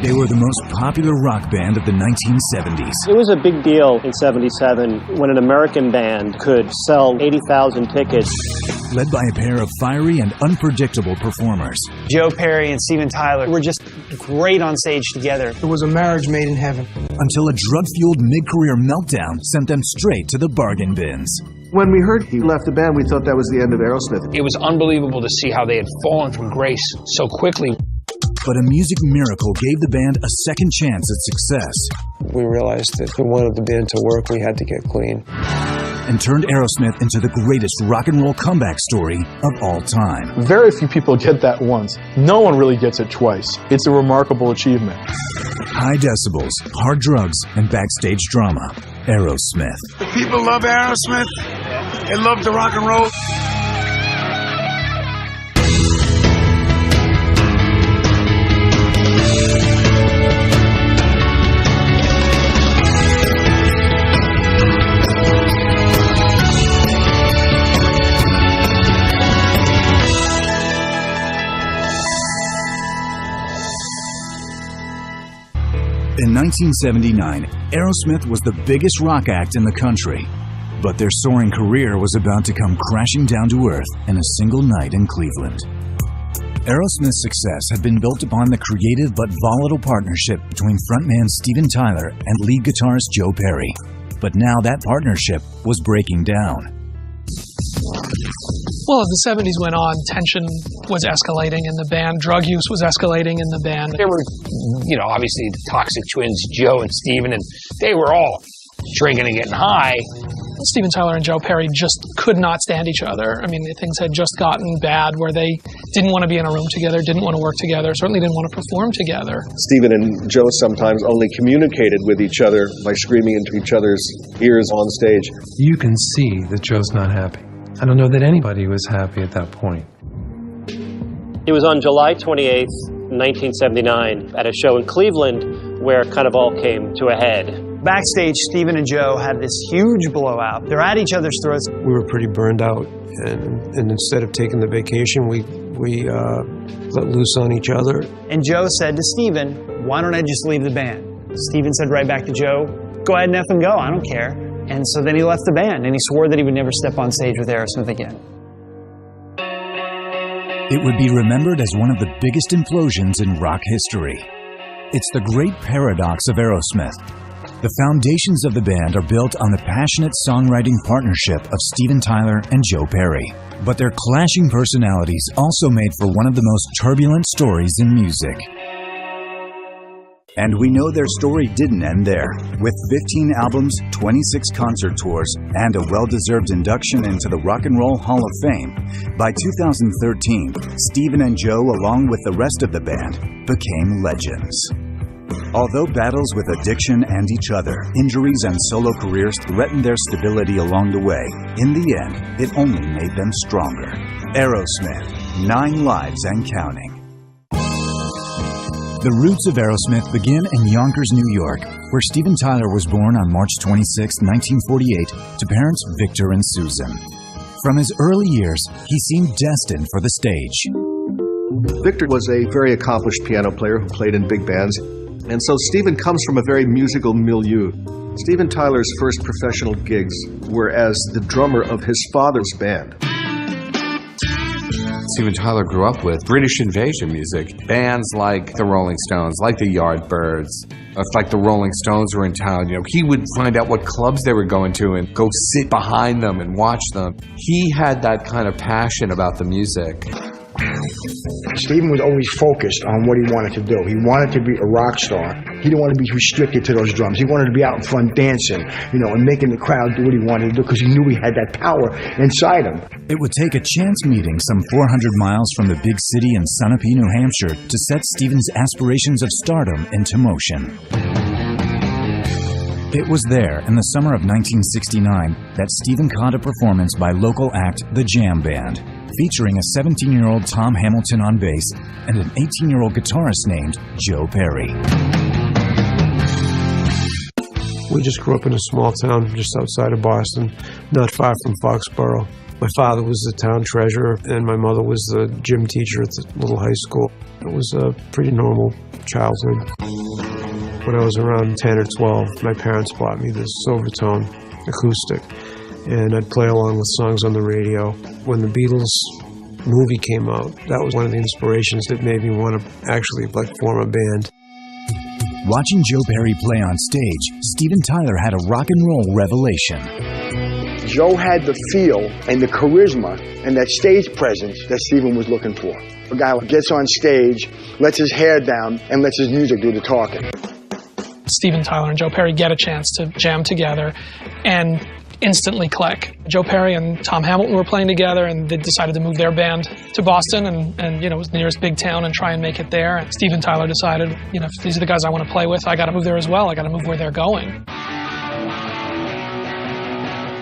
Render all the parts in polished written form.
They were the most popular rock band of the 1970s. It was a big deal in '77 when an American band could sell 80,000 tickets. Led by a pair of fiery and unpredictable performers. Joe Perry and Steven Tyler were just great on stage together. It was a marriage made in heaven. Until a drug-fueled mid-career meltdown sent them straight to the bargain bins. When we heard he left the band, we thought that was the end of Aerosmith. It was unbelievable to see how they had fallen from grace so quickly. But a music miracle gave the band a second chance at success. We realized that if we wanted the band to work, we had to get clean. And turned Aerosmith into the greatest rock and roll comeback story of all time. Very few people get that once. No one really gets it twice. It's a remarkable achievement. High decibels, hard drugs, and backstage drama. Aerosmith. The people love Aerosmith. They love the rock and roll. In 1979, Aerosmith was the biggest rock act in the country, but their soaring career was about to come crashing down to earth in a single night in Cleveland. Aerosmith's success had been built upon the creative but volatile partnership between frontman Steven Tyler and lead guitarist Joe Perry. But now that partnership was breaking down. Well, as the 70s went on, tension was escalating in the band. Drug use was escalating in the band. There were, obviously the toxic twins, Joe and Steven, and they were all drinking and getting high. Steven Tyler and Joe Perry just could not stand each other. I mean, things had just gotten bad where they didn't want to be in a room together, didn't want to work together, certainly didn't want to perform together. Steven and Joe sometimes only communicated with each other by screaming into each other's ears on stage. You can see that Joe's not happy. I don't know that anybody was happy at that point. It was on July 28th, 1979, at a show in Cleveland where it kind of all came to a head. Backstage, Steven and Joe had this huge blowout. They're at each other's throats. We were pretty burned out, and instead of taking the vacation, we let loose on each other. And Joe said to Steven, "Why don't I just leave the band?" Steven said right back to Joe, "Go ahead and F and go, I don't care." And so then he left the band, and he swore that he would never step on stage with Aerosmith again. It would be remembered as one of the biggest implosions in rock history. It's the great paradox of Aerosmith. The foundations of the band are built on the passionate songwriting partnership of Steven Tyler and Joe Perry. But their clashing personalities also made for one of the most turbulent stories in music. And we know their story didn't end there. With 15 albums, 26 concert tours, and a well-deserved induction into the Rock and Roll Hall of Fame, by 2013, Steven and Joe, along with the rest of the band, became legends. Although battles with addiction and each other, injuries and solo careers threatened their stability along the way, in the end, it only made them stronger. Aerosmith, 9 lives and counting. The roots of Aerosmith begin in Yonkers, New York, where Steven Tyler was born on March 26, 1948, to parents Victor and Susan. From his early years, he seemed destined for the stage. Victor was a very accomplished piano player who played in big bands, and so Steven comes from a very musical milieu. Steven Tyler's first professional gigs were as the drummer of his father's band. Steven Tyler grew up with British invasion music. Bands like the Rolling Stones, like the Yardbirds. It's like the Rolling Stones were in town. He would find out what clubs they were going to and go sit behind them and watch them. He had that kind of passion about the music. Steven was always focused on what he wanted to do. He wanted to be a rock star. He didn't want to be restricted to those drums. He wanted to be out in front dancing, and making the crowd do what he wanted to do because he knew he had that power inside him. It would take a chance meeting some 400 miles from the big city in Sunapee, New Hampshire, to set Steven's aspirations of stardom into motion. It was there, in the summer of 1969, that Steven caught a performance by local act The Jam Band, featuring a 17-year-old Tom Hamilton on bass and an 18-year-old guitarist named Joe Perry. We just grew up in a small town just outside of Boston, not far from Foxborough. My father was the town treasurer, and my mother was the gym teacher at the little high school. It was a pretty normal childhood. When I was around 10 or 12, my parents bought me this Silvertone acoustic, and I'd play along with songs on the radio. When the Beatles movie came out, that was one of the inspirations that made me want to actually form a band. Watching Joe Perry play on stage, Steven Tyler had a rock and roll revelation. Joe had the feel and the charisma and that stage presence that Steven was looking for. A guy who gets on stage, lets his hair down, and lets his music do the talking. Steven Tyler and Joe Perry get a chance to jam together and instantly click. Joe Perry and Tom Hamilton were playing together, and they decided to move their band to Boston, and it was the nearest big town, and try and make it there. And Steven Tyler decided, if these are the guys I want to play with, I got to move there as well. I got to move where they're going.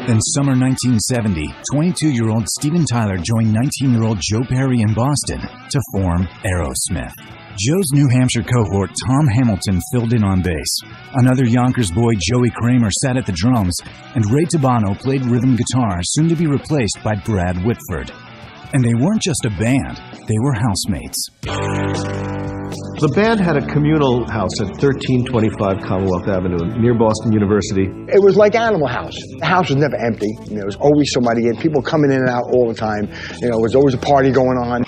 In summer 1970, 22-year-old Steven Tyler joined 19-year-old Joe Perry in Boston to form Aerosmith. Joe's New Hampshire cohort, Tom Hamilton, filled in on bass. Another Yonkers boy, Joey Kramer, sat at the drums, and Ray Tabano played rhythm guitar, soon to be replaced by Brad Whitford. And they weren't just a band, they were housemates. The band had a communal house at 1325 Commonwealth Avenue near Boston University. It was like Animal House. The house was never empty. There was always somebody in, people coming in and out all the time. There was always a party going on.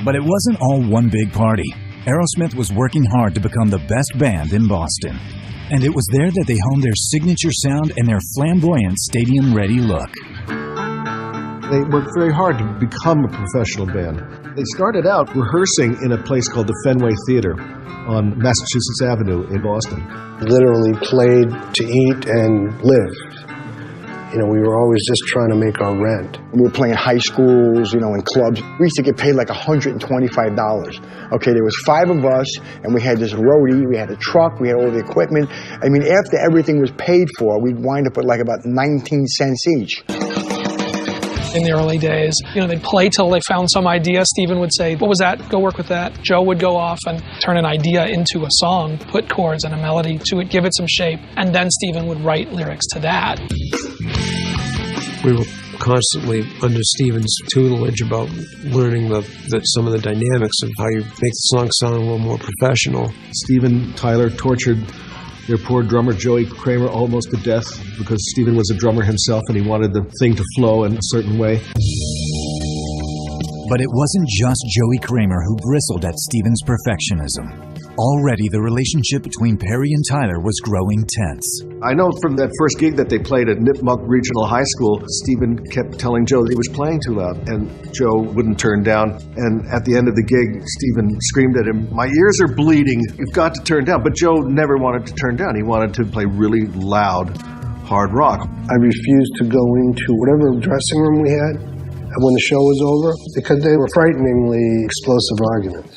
But it wasn't all one big party. Aerosmith was working hard to become the best band in Boston. And it was there that they honed their signature sound and their flamboyant stadium-ready look. They worked very hard to become a professional band. They started out rehearsing in a place called the Fenway Theater on Massachusetts Avenue in Boston. Literally played to eat and live. We were always just trying to make our rent. We were playing high schools, in clubs. We used to get paid like $125. Okay, there was 5 of us, and we had this roadie, we had a truck, we had all the equipment. After everything was paid for, we'd wind up with about 19 cents each. In the early days, they'd play till they found some idea. Steven would say, what was that? Go work with that. Joe would go off and turn an idea into a song, put chords and a melody to it, give it some shape, and then Steven would write lyrics to that. We were constantly under Steven's tutelage about learning some of the dynamics of how you make the song sound a little more professional. Steven Tyler tortured their poor drummer, Joey Kramer, almost to death because Steven was a drummer himself and he wanted the thing to flow in a certain way. But it wasn't just Joey Kramer who bristled at Steven's perfectionism. Already, the relationship between Perry and Tyler was growing tense. I know from that first gig that they played at Nipmuc Regional High School, Steven kept telling Joe that he was playing too loud, and Joe wouldn't turn down. And at the end of the gig, Steven screamed at him, "My ears are bleeding, you've got to turn down." But Joe never wanted to turn down. He wanted to play really loud, hard rock. I refused to go into whatever dressing room we had when the show was over because they were frighteningly explosive arguments.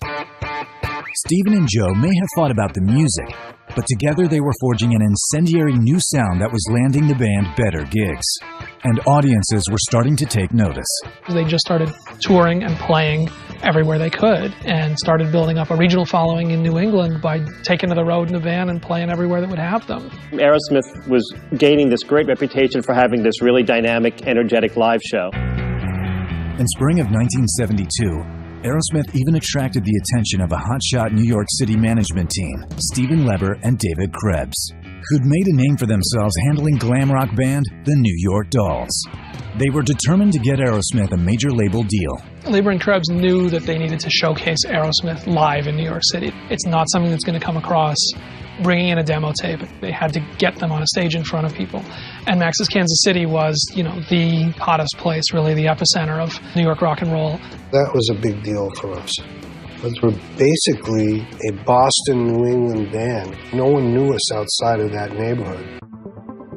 Steven and Joe may have fought about the music, but together they were forging an incendiary new sound that was landing the band better gigs. And audiences were starting to take notice. They just started touring and playing everywhere they could and started building up a regional following in New England by taking to the road in a van and playing everywhere that would have them. Aerosmith was gaining this great reputation for having this really dynamic, energetic live show. In spring of 1972, Aerosmith even attracted the attention of a hotshot New York City management team, Stephen Leber and David Krebs, who'd made a name for themselves handling glam rock band the New York Dolls. They were determined to get Aerosmith a major label deal. Leber and Krebs knew that they needed to showcase Aerosmith live in New York City. It's not something that's going to come across bringing in a demo tape. They had to get them on a stage in front of people. And Max's Kansas City was, the hottest place, really the epicenter of New York rock and roll. That was a big deal for us. Because we're basically a Boston, New England band. No one knew us outside of that neighborhood.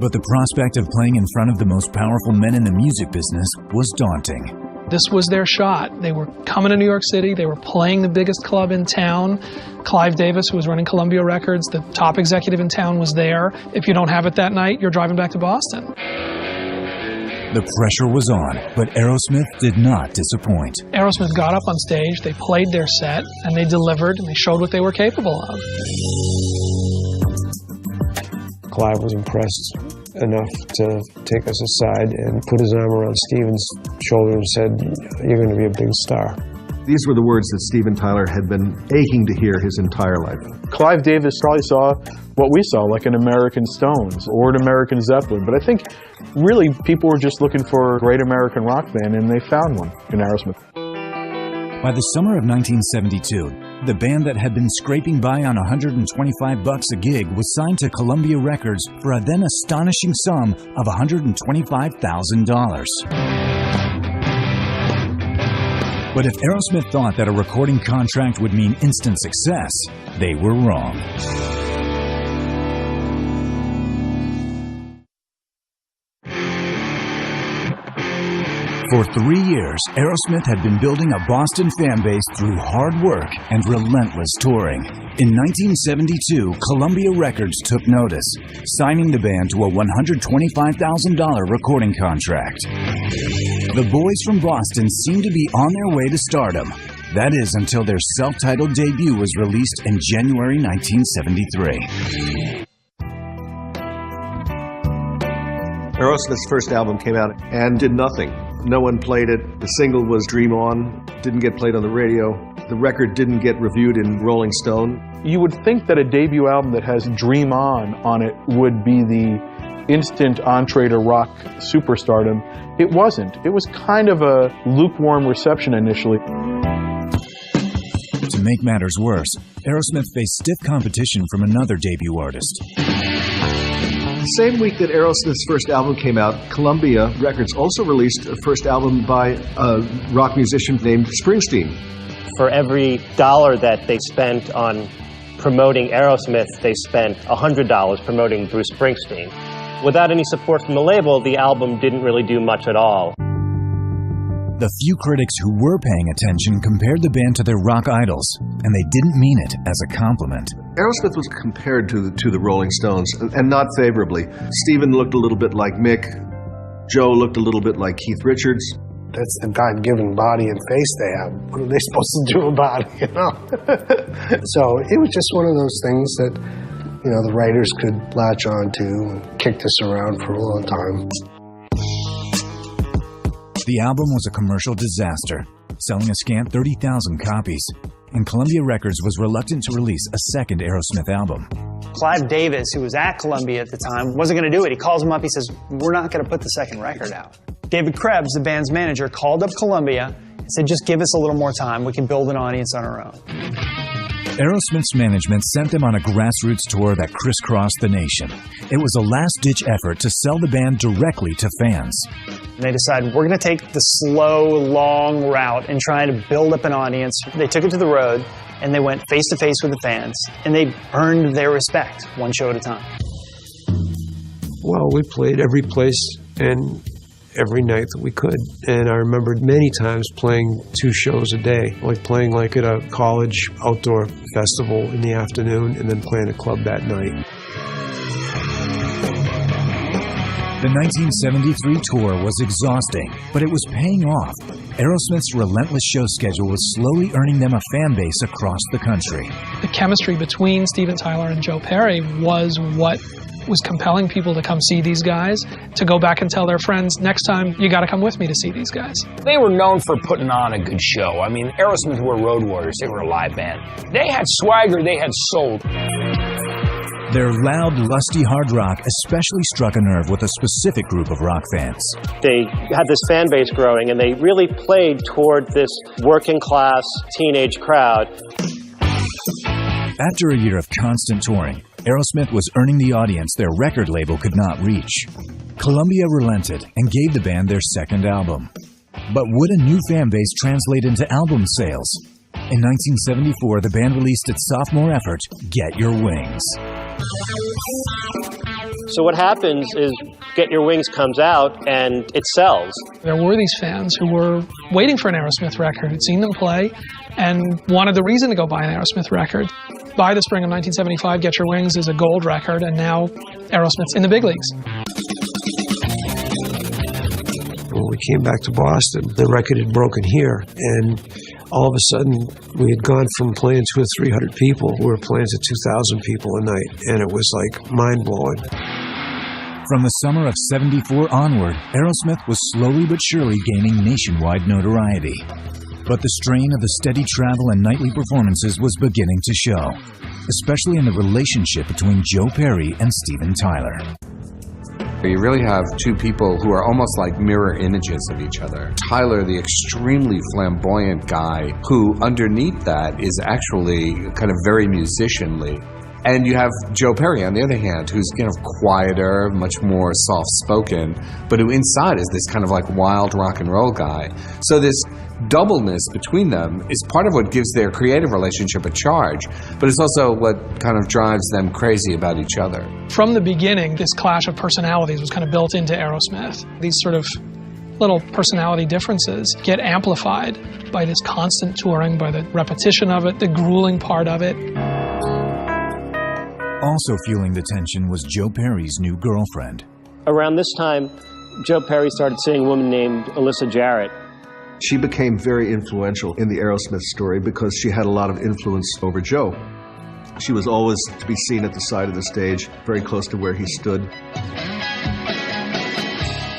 But the prospect of playing in front of the most powerful men in the music business was daunting. This was their shot. They were coming to New York City. They were playing the biggest club in town. Clive Davis, who was running Columbia Records, the top executive in town, was there. If you don't have it that night, you're driving back to Boston. The pressure was on, but Aerosmith did not disappoint. Aerosmith got up on stage, they played their set, and they delivered, and they showed what they were capable of. Clive was impressed enough to take us aside and put his arm around Steven's shoulder and said, "You're going to be a big star." These were the words that Steven Tyler had been aching to hear his entire life. Clive Davis probably saw what we saw, like an American Stones or an American Zeppelin. But I think really people were just looking for a great American rock band, and they found one in Aerosmith. By the summer of 1972, the band that had been scraping by on $125 a gig was signed to Columbia Records for a then astonishing sum of $125,000. But if Aerosmith thought that a recording contract would mean instant success, they were wrong. For 3 years, Aerosmith had been building a Boston fan base through hard work and relentless touring. In 1972, Columbia Records took notice, signing the band to a $125,000 recording contract. The boys from Boston seemed to be on their way to stardom. That is, until their self-titled debut was released in January 1973. Aerosmith's first album came out and did nothing. No one played it. The single was Dream On, didn't get played on the radio. The record didn't get reviewed in Rolling Stone. You would think that a debut album that has Dream On it would be the instant entree to rock superstardom. It wasn't. It was kind of a lukewarm reception initially. To make matters worse, Aerosmith faced stiff competition from another debut artist. The same week that Aerosmith's first album came out, Columbia Records also released a first album by a rock musician named Springsteen. For every dollar that they spent on promoting Aerosmith, they spent $100 promoting Bruce Springsteen. Without any support from the label, the album didn't really do much at all. The few critics who were paying attention compared the band to their rock idols, and they didn't mean it as a compliment. Aerosmith was compared to the Rolling Stones, and not favorably. Steven looked a little bit like Mick. Joe looked a little bit like Keith Richards. That's the God-given body and face they have. What are they supposed to do about it, you know? So it was just one of those things that, you know, the writers could latch on to and kicked us around for a long time. The album was a commercial disaster, selling a scant 30,000 copies, and Columbia Records was reluctant to release a second Aerosmith album. Clive Davis, who was at Columbia at the time, wasn't going to do it. He calls him up, he says, "We're not going to put the second record out." David Krebs, the band's manager, called up Columbia and said, "Just give us a little more time. We can build an audience on our own." Aerosmith's management sent them on a grassroots tour that crisscrossed the nation. It was a last-ditch effort to sell the band directly to fans. And they decided, we're going to take the slow, long route and try to build up an audience. They took it to the road, and they went face-to-face with the fans, and they earned their respect, one show at a time. Well, we played every place and every night that we could. And I remember many times playing 2 shows a day, like playing like at a college outdoor festival in the afternoon and then playing a club that night. The 1973 tour was exhausting, but it was paying off. Aerosmith's relentless show schedule was slowly earning them a fan base across the country. The chemistry between Steven Tyler and Joe Perry was what was compelling people to come see these guys, to go back and tell their friends, next time you got to come with me to see these guys. They were known for putting on a good show. I mean, Aerosmith were road warriors. They were a live band. They had swagger. They had soul. Their loud, lusty hard rock especially struck a nerve with a specific group of rock fans. They had this fan base growing, and they really played toward this working-class teenage crowd. After a year of constant touring, Aerosmith was earning the audience their record label could not reach. Columbia relented and gave the band their second album. But would a new fan base translate into album sales? In 1974, the band released its sophomore effort, Get Your Wings. So what happens is Get Your Wings comes out and it sells. There were these fans who were waiting for an Aerosmith record, had seen them play, and wanted the reason to go buy an Aerosmith record. By the spring of 1975, Get Your Wings is a gold record, and now Aerosmith's in the big leagues. When we came back to Boston, the record had broken here, and all of a sudden, we had gone from playing 200 or 300 people, we were playing to 2,000 people a night, and it was like mind-blowing. From the summer of '74 onward, Aerosmith was slowly but surely gaining nationwide notoriety. But the strain of the steady travel and nightly performances was beginning to show, especially in the relationship between Joe Perry and Steven Tyler. You really have two people who are almost like mirror images of each other. Tyler, the extremely flamboyant guy, who underneath that is actually kind of very musicianly. And you have Joe Perry, on the other hand, who's kind of quieter, much more soft-spoken, but who inside is this kind of like wild rock and roll guy. So this doubleness between them is part of what gives their creative relationship a charge, but it's also what kind of drives them crazy about each other. From the beginning, this clash of personalities was kind of built into Aerosmith. These sort of little personality differences get amplified by this constant touring, by the repetition of it, the grueling part of it. Also fueling the tension was Joe Perry's new girlfriend. Around this time, Joe Perry started seeing a woman named Alyssa Jarrett. She became very influential in the Aerosmith story because she had a lot of influence over Joe. She was always to be seen at the side of the stage, very close to where he stood.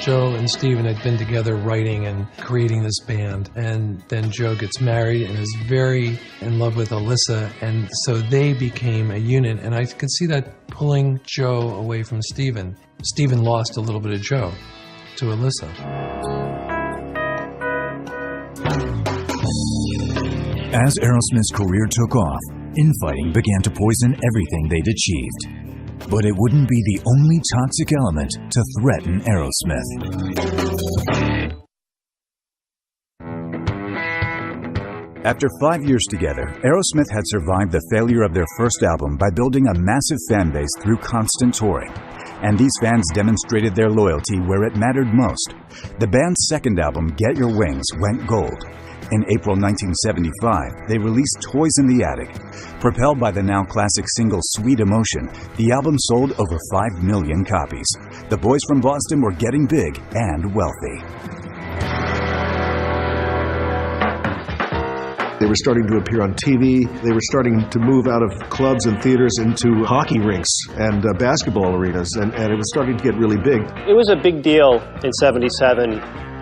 Joe and Steven had been together writing and creating this band, and then Joe gets married and is very in love with Alyssa, and so they became a unit, and I could see that pulling Joe away from Steven. Steven lost a little bit of Joe to Alyssa. As Aerosmith's career took off, infighting began to poison everything they'd achieved. But it wouldn't be the only toxic element to threaten Aerosmith. After 5 years together, Aerosmith had survived the failure of their first album by building a massive fan base through constant touring. And these fans demonstrated their loyalty where it mattered most. The band's second album, Get Your Wings, went gold. In April 1975, they released Toys in the Attic. Propelled by the now classic single Sweet Emotion, the album sold over 5 million copies. The boys from Boston were getting big and wealthy. They were starting to appear on TV. They were starting to move out of clubs and theaters into hockey rinks and basketball arenas, and it was starting to get really big. It was a big deal in '77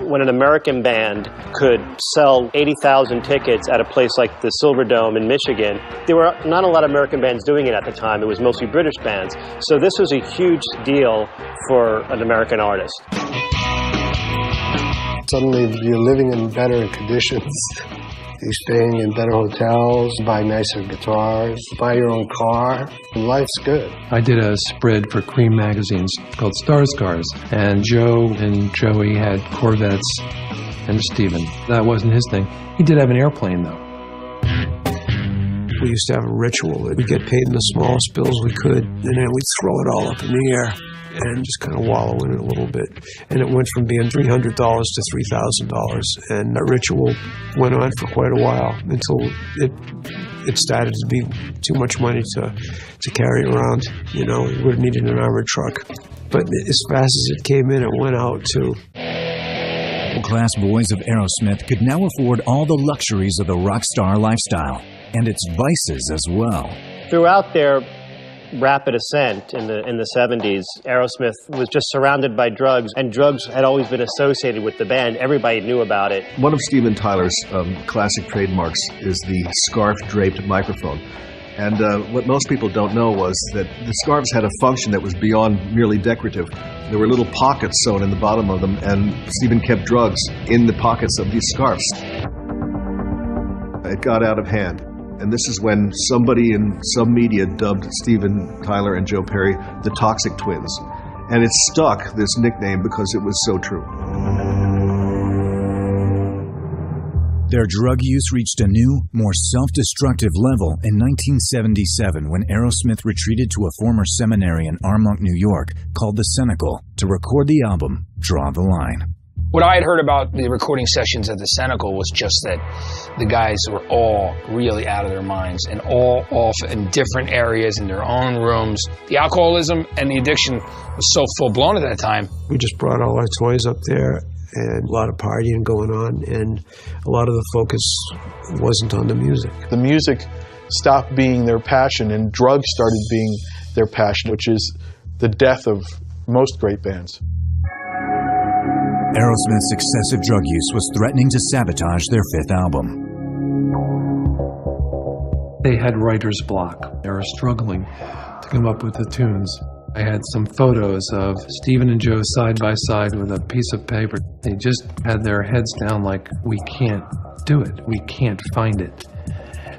when an American band could sell 80,000 tickets at a place like the Silverdome in Michigan. There were not a lot of American bands doing it at the time. It was mostly British bands. So this was a huge deal for an American artist. Suddenly you're living in better conditions. You're staying in better hotels, buy nicer guitars, buy your own car. Life's good. I did a spread for Cream magazines called Star Scars, and Joe and Joey had Corvettes and Steven. That wasn't his thing. He did have an airplane, though. We used to have a ritual that we'd get paid in the smallest bills we could, and then we'd throw it all up in the air and just kind of wallow in it a little bit. And it went from being $300 to $3,000, and that ritual went on for quite a while until it started to be too much money to carry around. You know, we would have needed an armored truck. But as fast as it came in, it went out too. Middle-class boys of Aerosmith could now afford all the luxuries of the rock star lifestyle, and its vices as well. Throughout their rapid ascent in the 70s, Aerosmith was just surrounded by drugs, and drugs had always been associated with the band. Everybody knew about it. One of Steven Tyler's classic trademarks is the scarf-draped microphone. And what most people don't know was that the scarves had a function that was beyond merely decorative. There were little pockets sewn in the bottom of them, and Steven kept drugs in the pockets of these scarves. It got out of hand. And this is when somebody in some media dubbed Steven Tyler and Joe Perry the Toxic Twins. And it stuck, this nickname, because it was so true. Their drug use reached a new, more self-destructive level in 1977 when Aerosmith retreated to a former seminary in Armonk, New York, called the Cenacle, to record the album Draw the Line. What I had heard about the recording sessions at the Cenacle was just that the guys were all really out of their minds and all off in different areas in their own rooms. The alcoholism and the addiction was so full-blown at that time. We just brought all our toys up there and a lot of partying going on, and a lot of the focus wasn't on the music. The music stopped being their passion and drugs started being their passion, which is the death of most great bands. Aerosmith's excessive drug use was threatening to sabotage their fifth album. They had writer's block. They were struggling to come up with the tunes. I had some photos of Stephen and Joe side by side with a piece of paper. They just had their heads down like, we can't do it. We can't find it.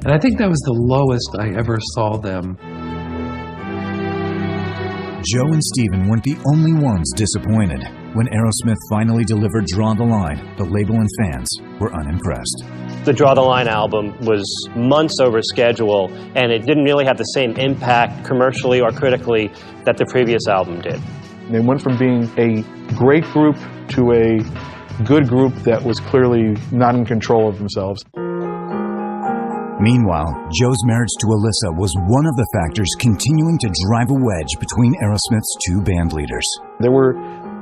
And I think that was the lowest I ever saw them. Joe and Stephen weren't the only ones disappointed. When Aerosmith finally delivered Draw the Line, the label and fans were unimpressed. The Draw the Line album was months over schedule, and it didn't really have the same impact commercially or critically that the previous album did. They went from being a great group to a good group that was clearly not in control of themselves. Meanwhile, Joe's marriage to Alyssa was one of the factors continuing to drive a wedge between Aerosmith's two band leaders. There were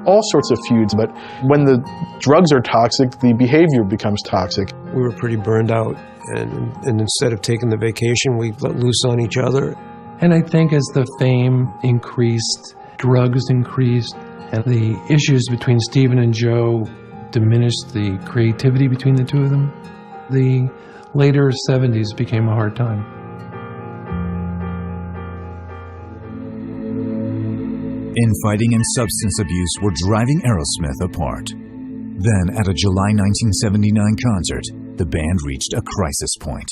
all sorts of feuds, but when the drugs are toxic, the behavior becomes toxic. We were pretty burned out, and instead of taking the vacation, we let loose on each other. And I think as the fame increased, drugs increased, and the issues between Stephen and Joe diminished the creativity between the two of them, the later 70s became a hard time. Infighting and substance abuse were driving Aerosmith apart. Then, at a July 1979 concert, the band reached a crisis point.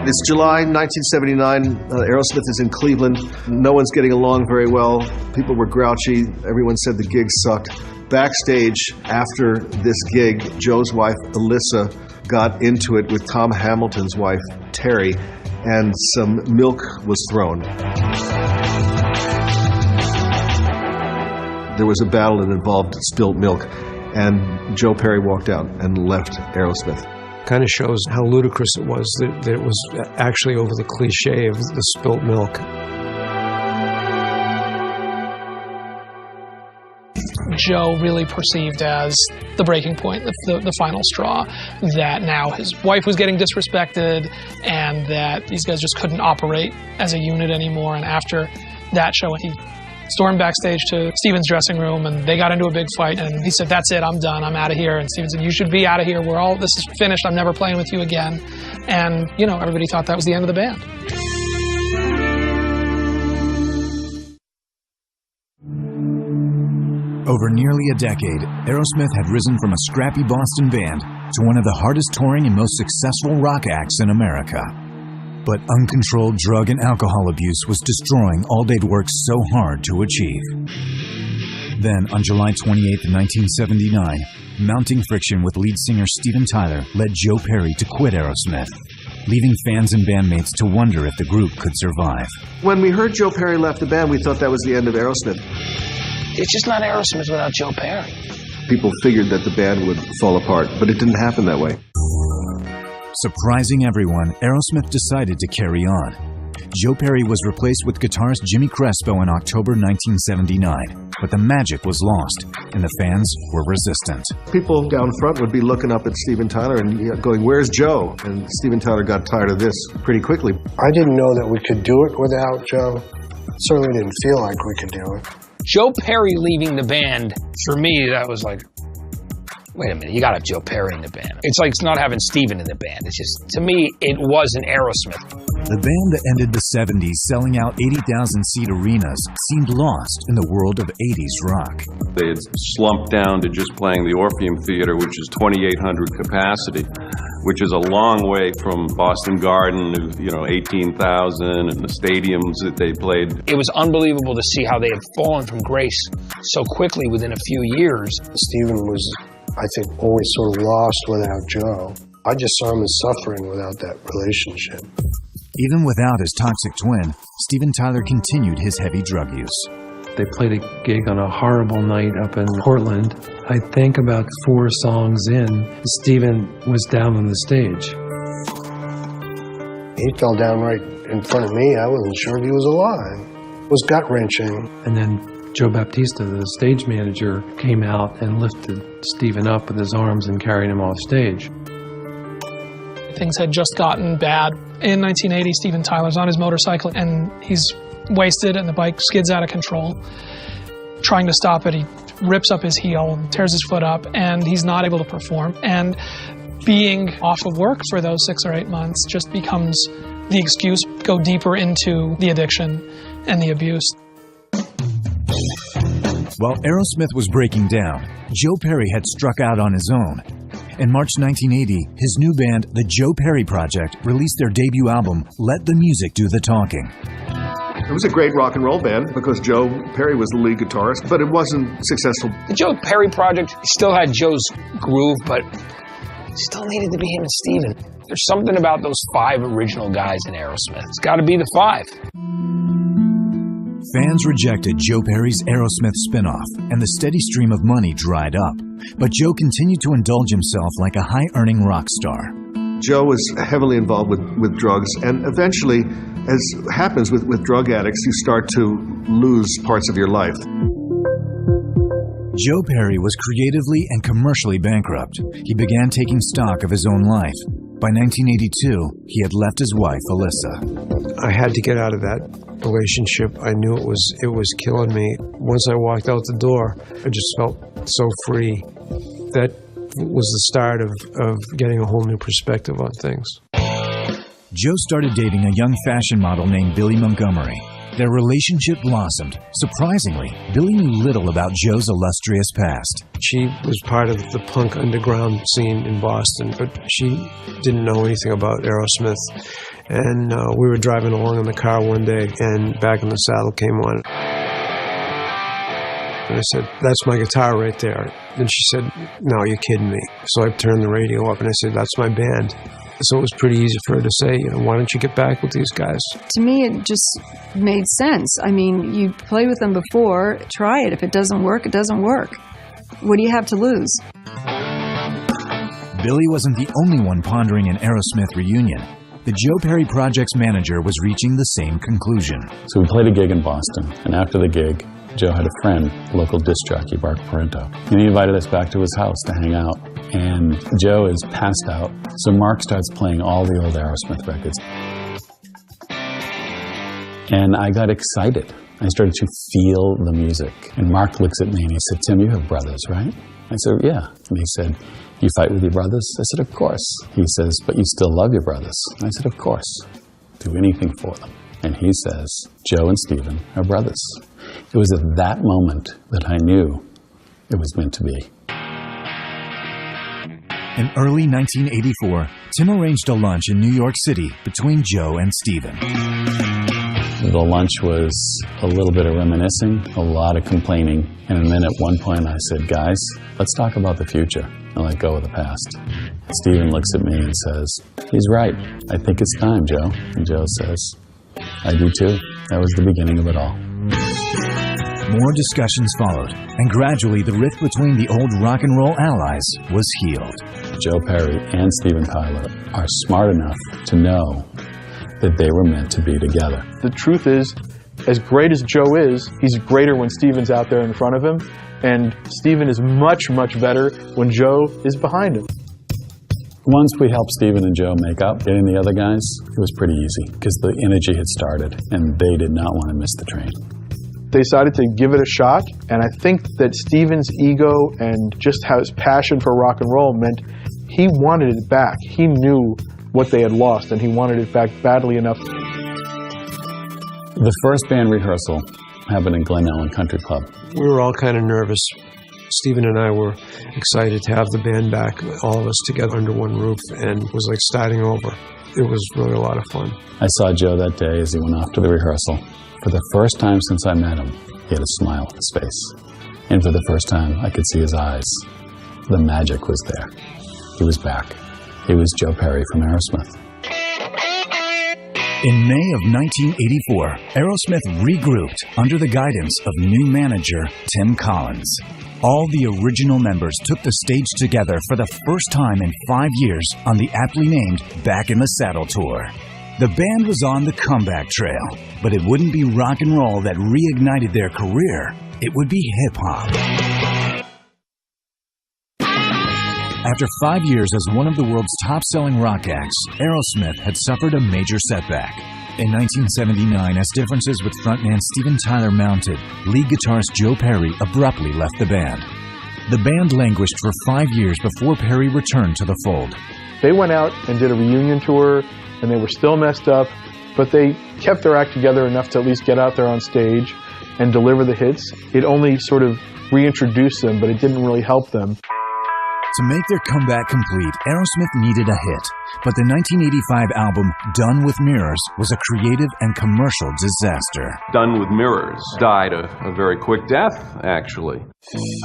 It's July 1979. Aerosmith is in Cleveland. No one's getting along very well. People were grouchy. Everyone said the gig sucked. Backstage, after this gig, Joe's wife, Alyssa, got into it with Tom Hamilton's wife, Terry, and some milk was thrown. There was a battle that involved spilt milk, and Joe Perry walked out and left Aerosmith. Kind of shows how ludicrous it was that it was actually over the cliche of the spilt milk. Joe really perceived as the breaking point, the final straw, that now his wife was getting disrespected and that these guys just couldn't operate as a unit anymore. And after that show, he stormed backstage to Stephen's dressing room and they got into a big fight, and he said, "That's it, I'm done, I'm out of here." And Stephen said, "You should be out of here, this is finished, I'm never playing with you again." And, everybody thought that was the end of the band. Over nearly a decade, Aerosmith had risen from a scrappy Boston band to one of the hardest touring and most successful rock acts in America. But uncontrolled drug and alcohol abuse was destroying all they'd worked so hard to achieve. Then, on July 28, 1979, mounting friction with lead singer Steven Tyler led Joe Perry to quit Aerosmith, leaving fans and bandmates to wonder if the group could survive. When we heard Joe Perry left the band, we thought that was the end of Aerosmith. It's just not Aerosmith without Joe Perry. People figured that the band would fall apart, but it didn't happen that way. Surprising everyone, Aerosmith decided to carry on. Joe Perry was replaced with guitarist Jimmy Crespo in October 1979, but the magic was lost, and the fans were resistant. People down front would be looking up at Steven Tyler and going, "Where's Joe?" And Steven Tyler got tired of this pretty quickly. I didn't know that we could do it without Joe. Certainly didn't feel like we could do it. Joe Perry leaving the band, for me, that was like, wait a minute, you gotta have Joe Perry in the band. It's like not having Steven in the band. It's just, to me, it wasn't Aerosmith. The band that ended the 70s selling out 80,000-seat arenas seemed lost in the world of 80s rock. They had slumped down to just playing the Orpheum Theater, which is 2,800 capacity, which is a long way from Boston Garden, 18,000, and the stadiums that they played. It was unbelievable to see how they had fallen from grace so quickly within a few years. Steven was, I think, always sort of lost without Joe. I just saw him as suffering without that relationship. Even without his toxic twin, Steven Tyler continued his heavy drug use. They played a gig on a horrible night up in Portland. I think about 4 songs in, Steven was down on the stage. He fell down right in front of me. I wasn't sure if he was alive. It was gut-wrenching. And then Joe Baptista, the stage manager, came out and lifted Steven up with his arms and carried him off stage. Things had just gotten bad. In 1980, Steven Tyler's on his motorcycle and he's wasted and the bike skids out of control. Trying to stop it, he rips up his heel, tears his foot up, and he's not able to perform. And being off of work for those 6 or 8 months just becomes the excuse to go deeper into the addiction and the abuse. While Aerosmith was breaking down, Joe Perry had struck out on his own. In March 1980, his new band, the Joe Perry Project, released their debut album, Let the Music Do the Talking. It was a great rock and roll band because Joe Perry was the lead guitarist, but it wasn't successful. The Joe Perry Project still had Joe's groove, but it still needed to be him and Steven. There's something about those 5 original guys in Aerosmith. It's got to be the 5. Fans rejected Joe Perry's Aerosmith spin-off, and the steady stream of money dried up. But Joe continued to indulge himself like a high-earning rock star. Joe was heavily involved with drugs, and eventually, as happens with drug addicts, you start to lose parts of your life. Joe Perry was creatively and commercially bankrupt. He began taking stock of his own life. By 1982, he had left his wife, Alyssa. I had to get out of that relationship. I knew it was killing me. Once I walked out the door, I just felt so free. That was the start of getting a whole new perspective on things. Joe started dating a young fashion model named Billy Montgomery. Their relationship blossomed. Surprisingly, Billy knew little about Joe's illustrious past. She was part of the punk underground scene in Boston, but she didn't know anything about Aerosmith. And we were driving along in the car one day, and Back in the Saddle came on. And I said, "That's my guitar right there." And she said, "No, you're kidding me." So I turned the radio up and I said, "That's my band." So it was pretty easy for her to say, "Why don't you get back with these guys?" To me, it just made sense. I mean, you played with them before, try it. If it doesn't work, it doesn't work. What do you have to lose? Billy wasn't the only one pondering an Aerosmith reunion. The Joe Perry Project's manager was reaching the same conclusion. So we played a gig in Boston, and after the gig, Joe had a friend, local disc jockey, Mark Parenteau, and he invited us back to his house to hang out. And Joe is passed out, so Mark starts playing all the old Aerosmith records. And I got excited. I started to feel the music. And Mark looks at me and he said, "Tim, you have brothers, right?" I said, "Yeah." And he said, "You fight with your brothers?" I said, "Of course." He says, "But you still love your brothers?" I said, "Of course. Do anything for them." And he says, "Joe and Steven are brothers." It was at that moment that I knew it was meant to be. In early 1984, Tim arranged a lunch in New York City between Joe and Steven. The lunch was a little bit of reminiscing, a lot of complaining, and then at one point I said, "Guys, let's talk about the future and let go of the past." Steven looks at me and says, "He's right. I think it's time, Joe." And Joe says, "I do too." That was the beginning of it all. More discussions followed, and gradually the rift between the old rock and roll allies was healed. Joe Perry and Steven Tyler are smart enough to know that they were meant to be together. The truth is, as great as Joe is, he's greater when Steven's out there in front of him, and Steven is much, much better when Joe is behind him. Once we helped Steven and Joe make up, getting the other guys, it was pretty easy because the energy had started and they did not want to miss the train. They decided to give it a shot, and I think that Steven's ego and just how his passion for rock and roll meant he wanted it back. He knew what they had lost, and he wanted it back badly enough. The first band rehearsal happened in Glen Ellen Country Club. We were all kind of nervous. Steven and I were excited to have the band back, all of us together under one roof, and it was like starting over. It was really a lot of fun. I saw Joe that day as he went off to the rehearsal. For the first time since I met him, he had a smile on his face. And for the first time, I could see his eyes. The magic was there. He was back. He was Joe Perry from Aerosmith. In May of 1984, Aerosmith regrouped under the guidance of new manager Tim Collins. All the original members took the stage together for the first time in 5 years on the aptly named Back in the Saddle tour. The band was on the comeback trail, but it wouldn't be rock and roll that reignited their career. It would be hip-hop. After 5 years as one of the world's top-selling rock acts, Aerosmith had suffered a major setback. In 1979, as differences with frontman Steven Tyler mounted, lead guitarist Joe Perry abruptly left the band. The band languished for 5 years before Perry returned to the fold. They went out and did a reunion tour, and they were still messed up, but they kept their act together enough to at least get out there on stage and deliver the hits. It only sort of reintroduced them, but it didn't really help them. To make their comeback complete, Aerosmith needed a hit, but the 1985 album Done with Mirrors was a creative and commercial disaster. Done with Mirrors died a very quick death, actually.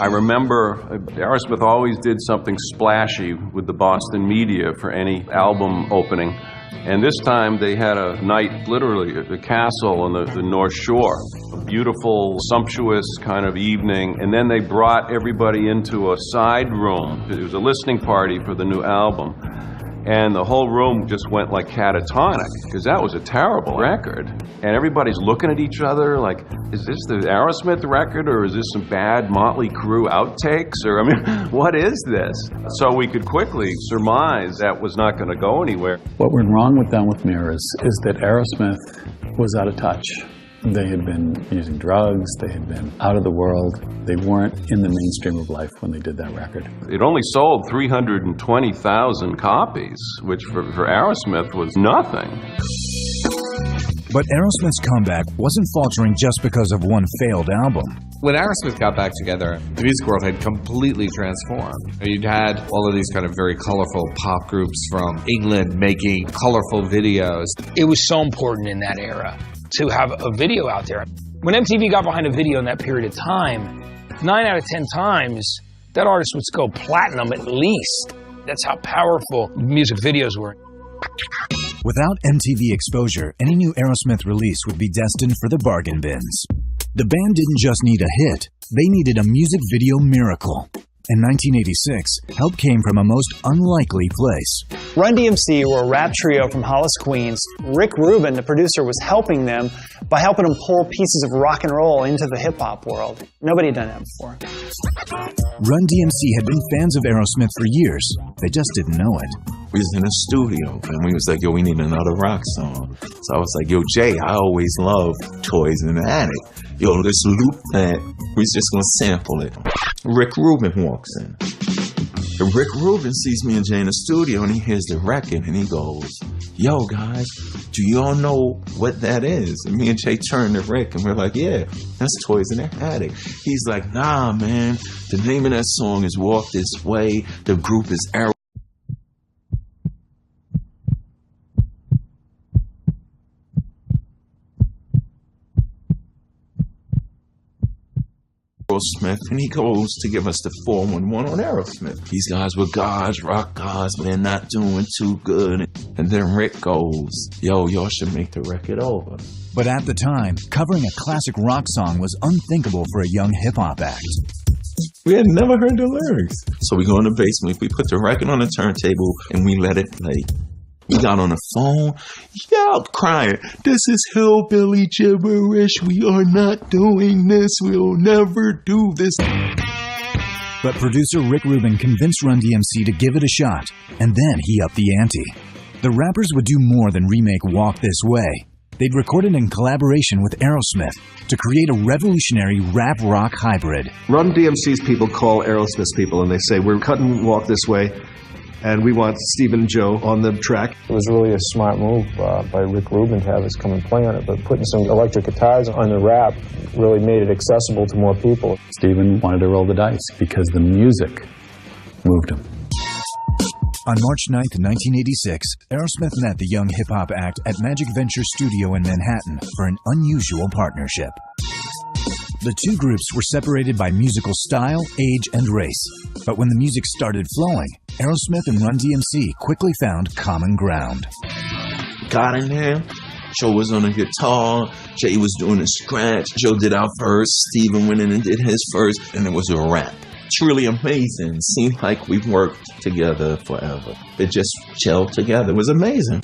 I remember Aerosmith always did something splashy with the Boston media for any album opening. And this time they had a night, literally, at the castle on the North Shore. A beautiful, sumptuous kind of evening. And then they brought everybody into a side room. It was a listening party for the new album. And the whole room just went like catatonic, because that was a terrible record. And everybody's looking at each other like, is this the Aerosmith record, or is this some bad Motley Crue outtakes? Or, I mean, what is this? So we could quickly surmise that was not going to go anywhere. What went wrong with Done with Mirrors is that Aerosmith was out of touch. They had been using drugs, they had been out of the world. They weren't in the mainstream of life when they did that record. It only sold 320,000 copies, which for Aerosmith was nothing. But Aerosmith's comeback wasn't faltering just because of one failed album. When Aerosmith got back together, the music world had completely transformed. You'd had all of these kind of very colorful pop groups from England making colorful videos. It was so important in that era to have a video out there. When MTV got behind a video in that period of time, 9 out of 10 times, that artist would go platinum at least. That's how powerful music videos were. Without MTV exposure, any new Aerosmith release would be destined for the bargain bins. The band didn't just need a hit, they needed a music video miracle. In 1986, help came from a most unlikely place. Run DMC were a rap trio from Hollis, Queens. Rick Rubin, the producer, was helping them by helping them pull pieces of rock and roll into the hip-hop world. Nobody had done that before. Run DMC had been fans of Aerosmith for years. They just didn't know it. We was in a studio, and we was like, yo, we need another rock song. So I was like, yo, Jay, I always loved Toys in the Attic. Yo, this loop that, we just gonna sample it. Rick Rubin walks in. And Rick Rubin sees me and Jay in the studio, and he hears the record, and he goes, yo, guys, do y'all know what that is? And me and Jay turn to Rick, and we're like, yeah, that's Toys in the Attic. He's like, nah, man, the name of that song is Walk This Way. The group is Aerosmith. And he goes to give us the 411 on Aerosmith. These guys were gods, rock gods, but they're not doing too good. And then Rick goes, yo, y'all should make the record over. But at the time, covering a classic rock song was unthinkable for a young hip-hop act. We had never heard the lyrics. So we go in the basement, we put the record on the turntable, and we let it play. We got on the phone, yelled, crying, this is hillbilly gibberish. We are not doing this. We'll never do this. But producer Rick Rubin convinced Run DMC to give it a shot, and then he upped the ante. The rappers would do more than remake Walk This Way. They'd record it in collaboration with Aerosmith to create a revolutionary rap-rock hybrid. Run DMC's people call Aerosmith's people, and they say, we're cutting Walk This Way, and we want Steve and Joe on the track. It was really a smart move by Rick Rubin to have us come and play on it, but putting some electric guitars on the rap really made it accessible to more people. Steven wanted to roll the dice because the music moved him. On March 9th, 1986, Aerosmith met the young hip-hop act at Magic Venture Studio in Manhattan for an unusual partnership. The two groups were separated by musical style, age, and race. But when the music started flowing, Aerosmith and Run DMC quickly found common ground. Got in there. Joe was on the guitar. Jay was doing a scratch. Joe did our verse. Steven went in and did his verse. And it was a rap. Truly amazing. Seemed like we've worked together forever. It just gelled together. It was amazing.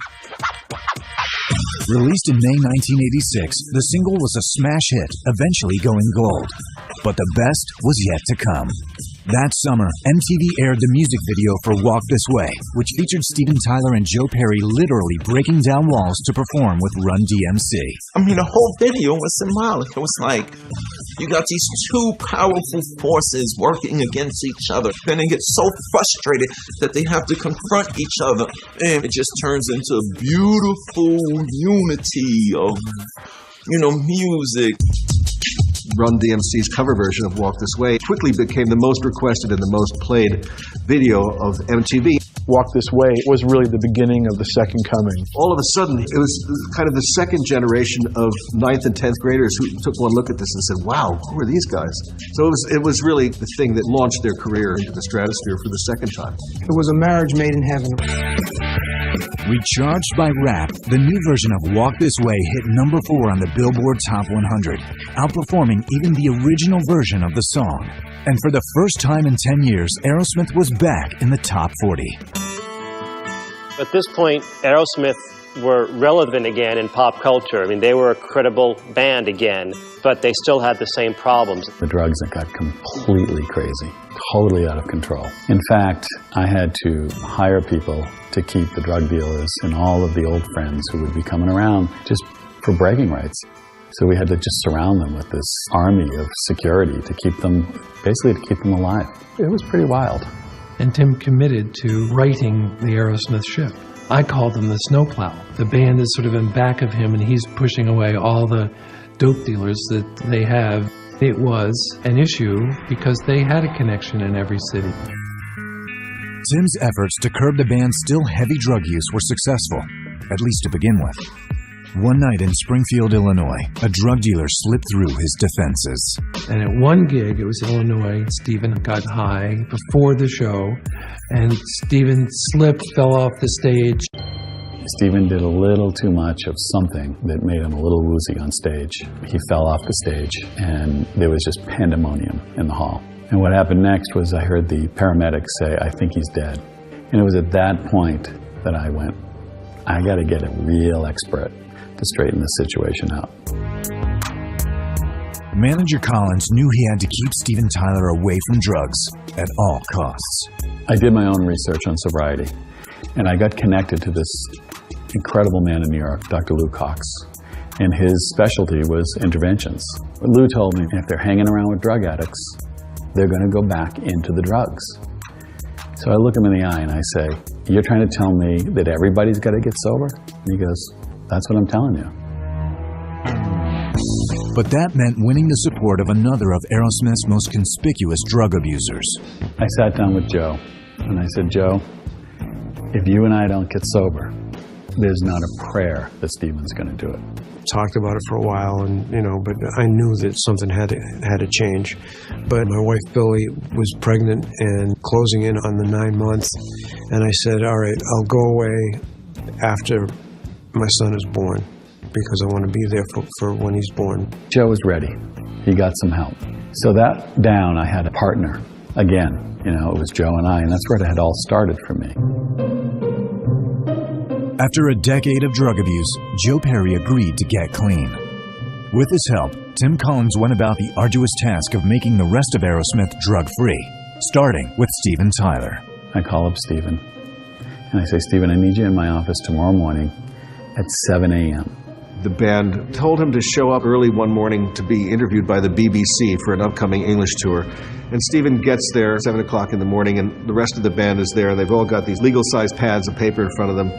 Released in May 1986, the single was a smash hit, eventually going gold. But the best was yet to come. That summer, MTV aired the music video for Walk This Way, which featured Steven Tyler and Joe Perry literally breaking down walls to perform with Run DMC. I mean, the whole video was symbolic. It was like, you got these two powerful forces working against each other, and they get so frustrated that they have to confront each other, and it just turns into a beautiful unity of, music. Run DMC's cover version of Walk This Way quickly became the most requested and the most played video of MTV. Walk This Way was really the beginning of the second coming. All of a sudden, it was kind of the second generation of 9th and 10th graders who took one look at this and said, wow, who are these guys? So it was really the thing that launched their career into the stratosphere for the second time. It was a marriage made in heaven. Recharged by rap, the new version of Walk This Way hit number 4 on the Billboard Top 100, outperforming even the original version of the song. And for the first time in 10 years, Aerosmith was back in the top 40. At this point, Aerosmith were relevant again in pop culture. I mean, they were a credible band again, but they still had the same problems. The drugs that got completely crazy, totally out of control. In fact, I had to hire people to keep the drug dealers and all of the old friends who would be coming around just for bragging rights. So we had to just surround them with this army of security to keep them, basically to keep them alive. It was pretty wild. And Tim committed to writing the Aerosmith ship. I called them the snowplow. The band is sort of in back of him, and he's pushing away all the dope dealers that they have. It was an issue because they had a connection in every city. Tim's efforts to curb the band's still heavy drug use were successful, at least to begin with. One night in Springfield, Illinois, a drug dealer slipped through his defenses. And at one gig, it was Illinois, Steven got high before the show, and Steven slipped, fell off the stage. Steven did a little too much of something that made him a little woozy on stage. He fell off the stage, and there was just pandemonium in the hall. And what happened next was I heard the paramedics say, "I think he's dead." And it was at that point that I went, I got to get a real expert to straighten this situation out. Manager Collins knew he had to keep Steven Tyler away from drugs at all costs. I did my own research on sobriety, and I got connected to this incredible man in New York, Dr. Lou Cox, and his specialty was interventions. Lou told me if they're hanging around with drug addicts, they're going to go back into the drugs. So I look him in the eye and I say, "You're trying to tell me that everybody's got to get sober?" And he goes, "That's what I'm telling you." But that meant winning the support of another of Aerosmith's most conspicuous drug abusers. I sat down with Joe, and I said, "Joe, if you and I don't get sober, there's not a prayer that Steven's going to do it." Talked about it for a while, and but I knew that something had to change. But my wife Billy was pregnant and closing in on the 9 months, and I said, "All right, I'll go away after my son is born because I want to be there for when he's born." Joe was ready. He got some help. So that down, I had a partner again. It was Joe and I, and that's where it had all started for me. After a decade of drug abuse, Joe Perry agreed to get clean. With his help, Tim Collins went about the arduous task of making the rest of Aerosmith drug-free, starting with Steven Tyler. I call up Steven, and I say, "Steven, I need you in my office tomorrow morning at 7 a.m. The band told him to show up early one morning to be interviewed by the BBC for an upcoming English tour. And Steven gets there at 7 o'clock in the morning, and the rest of the band is there, and they've all got these legal-sized pads of paper in front of them.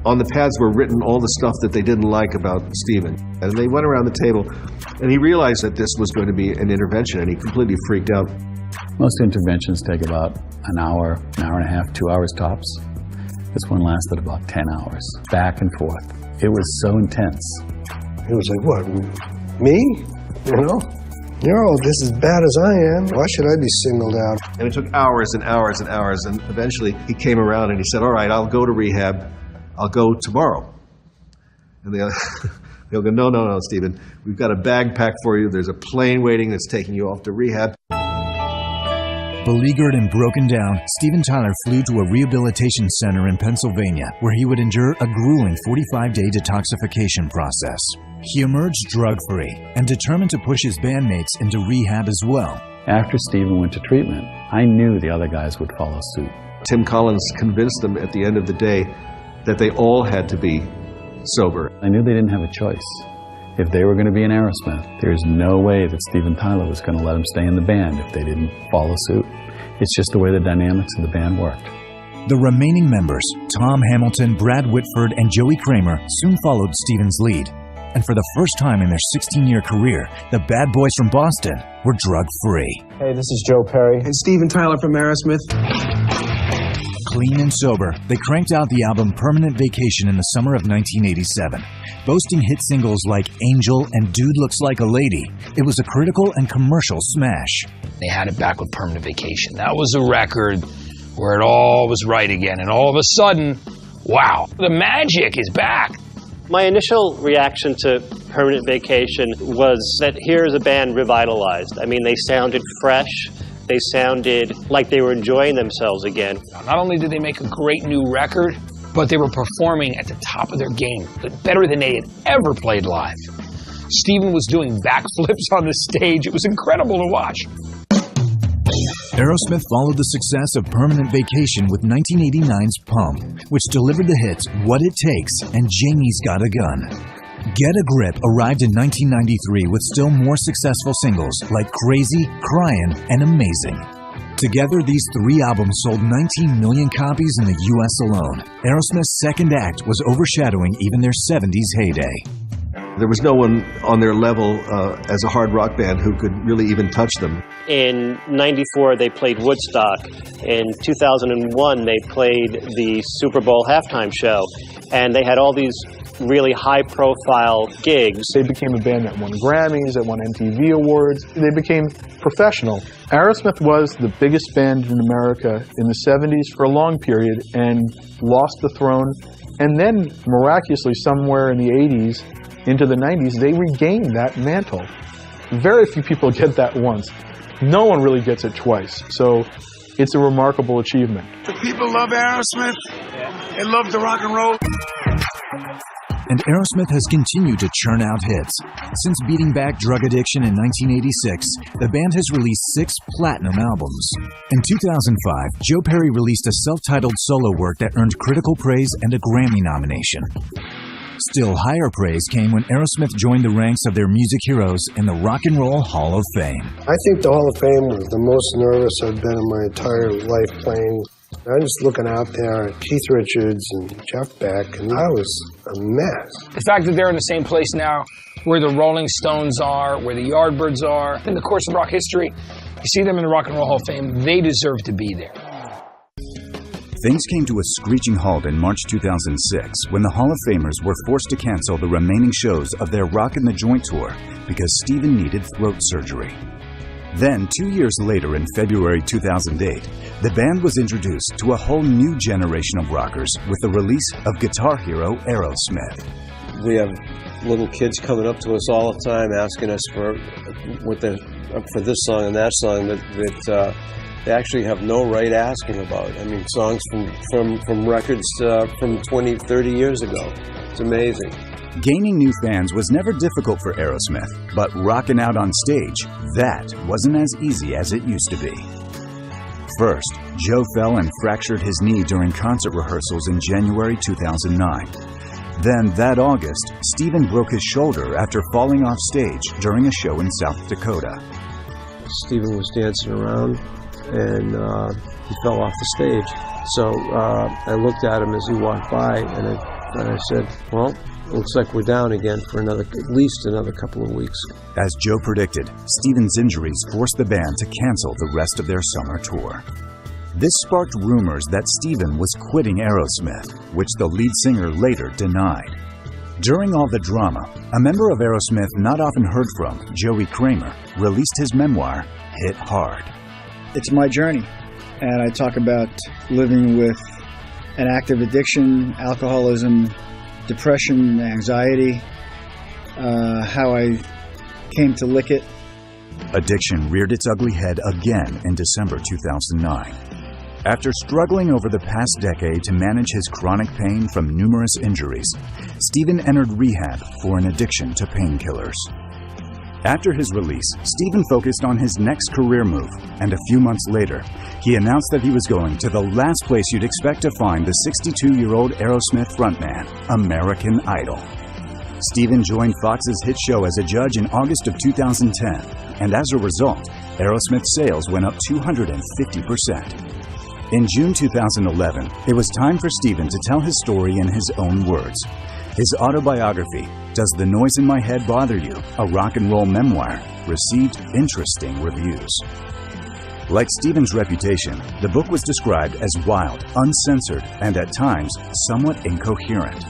On the pads were written all the stuff that they didn't like about Steven. And they went around the table, and he realized that this was going to be an intervention, and he completely freaked out. Most interventions take about an hour and a half, 2 hours tops. This one lasted about 10 hours, back and forth. It was so intense. He was like, "What, me? You're all just as bad as I am. Why should I be singled out?" And it took hours and hours and hours, and eventually he came around and he said, "All right, I'll go to rehab. I'll go tomorrow." And they'll go, no, Steven. We've got a bag packed for you. There's a plane waiting that's taking you off to rehab. Beleaguered and broken down, Steven Tyler flew to a rehabilitation center in Pennsylvania, where he would endure a grueling 45-day detoxification process. He emerged drug-free and determined to push his bandmates into rehab as well. After Steven went to treatment, I knew the other guys would follow suit. Tim Collins convinced them at the end of the day that they all had to be sober. I knew they didn't have a choice. If they were going to be in Aerosmith, there's no way that Steven Tyler was going to let them stay in the band if they didn't follow suit. It's just the way the dynamics of the band worked. The remaining members, Tom Hamilton, Brad Whitford, and Joey Kramer, soon followed Steven's lead. And for the first time in their 16-year career, the Bad Boys from Boston were drug-free. Hey, this is Joe Perry. And Steven Tyler from Aerosmith. Clean and sober, they cranked out the album Permanent Vacation in the summer of 1987. Boasting hit singles like Angel and Dude Looks Like a Lady, it was a critical and commercial smash. They had it back with Permanent Vacation. That was a record where it all was right again. And all of a sudden, wow, the magic is back. My initial reaction to Permanent Vacation was that here's a band revitalized. I mean, they sounded fresh. They sounded like they were enjoying themselves again. Not only did they make a great new record, but they were performing at the top of their game, better than they had ever played live. Steven was doing backflips on the stage. It was incredible to watch. Aerosmith followed the success of Permanent Vacation with 1989's Pump, which delivered the hits What It Takes and Jamie's Got a Gun. Get a Grip arrived in 1993 with still more successful singles like Crazy, Crying, and Amazing. Together, these three albums sold 19 million copies in the U.S. alone. Aerosmith's second act was overshadowing even their 70s heyday. There was no one on their level as a hard rock band who could really even touch them. In '94, they played Woodstock. In 2001, they played the Super Bowl halftime show. And they had all these really high-profile gigs. They became a band that won Grammys, that won MTV Awards. They became professional. Aerosmith was the biggest band in America in the 70s for a long period and lost the throne. And then, miraculously, somewhere in the 80s, into the 90s, they regained that mantle. Very few people get that once. No one really gets it twice. So it's a remarkable achievement. The people love Aerosmith. They love the rock and roll. And Aerosmith has continued to churn out hits. Since beating back drug addiction in 1986, the band has released 6 platinum albums. In 2005, Joe Perry released a self-titled solo work that earned critical praise and a Grammy nomination. Still higher praise came when Aerosmith joined the ranks of their music heroes in the Rock and Roll Hall of Fame. I think the Hall of Fame was the most nervous I've been in my entire life playing. I'm just looking out there at Keith Richards and Jeff Beck, and I was a mess. The fact that they're in the same place now, where the Rolling Stones are, where the Yardbirds are, in the course of rock history, you see them in the Rock and Roll Hall of Fame, they deserve to be there. Things came to a screeching halt in March 2006 when the Hall of Famers were forced to cancel the remaining shows of their Rockin' the Joint tour because Steven needed throat surgery. Then, 2 years later in February 2008, the band was introduced to a whole new generation of rockers with the release of guitar hero Aerosmith. We have little kids coming up to us all the time asking us for this song and that song that they actually have no right asking about. I mean, songs from records from 20, 30 years ago. It's amazing. Gaining new fans was never difficult for Aerosmith, but rocking out on stage, that wasn't as easy as it used to be. First, Joe fell and fractured his knee during concert rehearsals in January 2009. Then, that August, Steven broke his shoulder after falling off stage during a show in South Dakota. Steven was dancing around and he fell off the stage. So I looked at him as he walked by and I said, well, looks like we're down again for at least another couple of weeks. As Joe predicted, Steven's injuries forced the band to cancel the rest of their summer tour. This sparked rumors that Steven was quitting Aerosmith, which the lead singer later denied. During all the drama, a member of Aerosmith not often heard from, Joey Kramer, released his memoir, Hit Hard. It's my journey, and I talk about living with an active addiction, alcoholism, depression, anxiety, how I came to lick it. Addiction reared its ugly head again in December 2009. After struggling over the past decade to manage his chronic pain from numerous injuries, Steven entered rehab for an addiction to painkillers. After his release, Steven focused on his next career move, and a few months later, he announced that he was going to the last place you'd expect to find the 62-year-old Aerosmith frontman, American Idol. Steven joined Fox's hit show as a judge in August of 2010, and as a result, Aerosmith's sales went up 250%. In June 2011, it was time for Steven to tell his story in his own words. His autobiography, Does the Noise in My Head Bother You?, a rock and roll memoir, received interesting reviews. Like Steven's reputation, the book was described as wild, uncensored, and at times somewhat incoherent.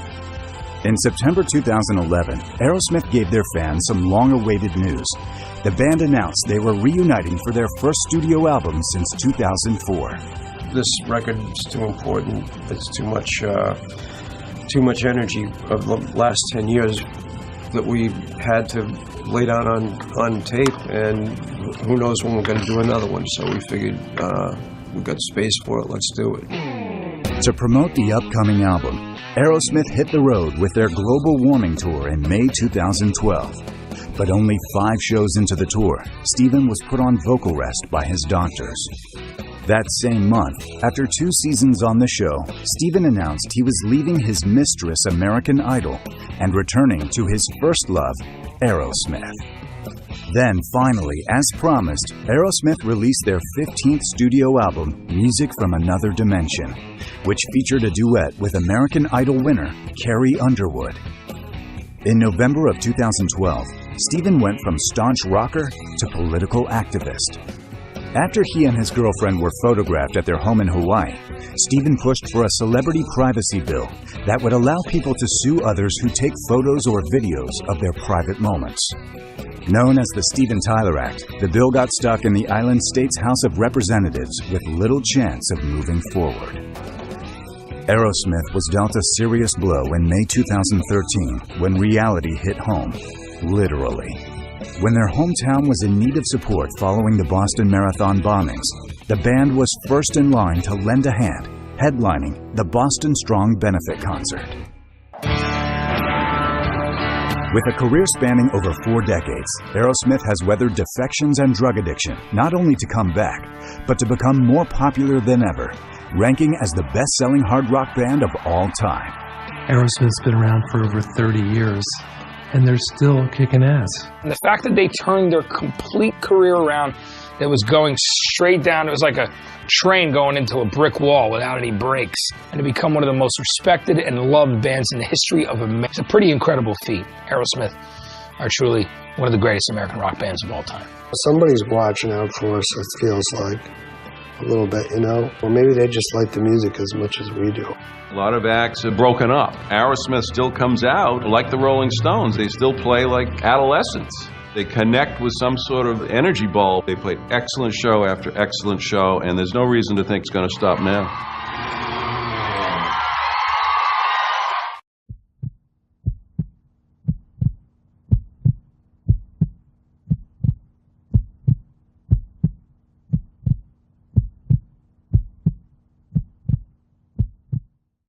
In September 2011, Aerosmith gave their fans some long-awaited news. The band announced they were reuniting for their first studio album since 2004. This record is too important. It's too much energy of the last 10 years that we had to lay down on tape, and who knows when we're going to do another one. So we figured we've got space for it, let's do it. To promote the upcoming album, Aerosmith hit the road with their global warming tour in May 2012. But only 5 shows into the tour, Steven was put on vocal rest by his doctors. That same month, after 2 seasons on the show, Steven announced he was leaving his mistress, American Idol, and returning to his first love, Aerosmith. Then, finally, as promised, Aerosmith released their 15th studio album, Music from Another Dimension, which featured a duet with American Idol winner, Carrie Underwood. In November of 2012, Steven went from staunch rocker to political activist. After he and his girlfriend were photographed at their home in Hawaii, Steven pushed for a celebrity privacy bill that would allow people to sue others who take photos or videos of their private moments. Known as the Steven Tyler Act, the bill got stuck in the island state's House of Representatives with little chance of moving forward. Aerosmith was dealt a serious blow in May 2013 when reality hit home, literally. When their hometown was in need of support following the Boston Marathon bombings, the band was first in line to lend a hand, headlining the Boston Strong Benefit Concert. With a career spanning over 4 decades, Aerosmith has weathered defections and drug addiction, not only to come back, but to become more popular than ever, ranking as the best-selling hard rock band of all time. Aerosmith's been around for over 30 years, and they're still kicking ass. And the fact that they turned their complete career around, that was going straight down, it was like a train going into a brick wall without any brakes, and to become one of the most respected and loved bands in the history of America. It's a pretty incredible feat. Aerosmith are truly one of the greatest American rock bands of all time. Somebody's watching out for us, it feels like, a little bit, you know? Or maybe they just like the music as much as we do. A lot of acts have broken up. Aerosmith still comes out like the Rolling Stones. They still play like adolescents. They connect with some sort of energy ball. They played excellent show after excellent show, and there's no reason to think it's going to stop now.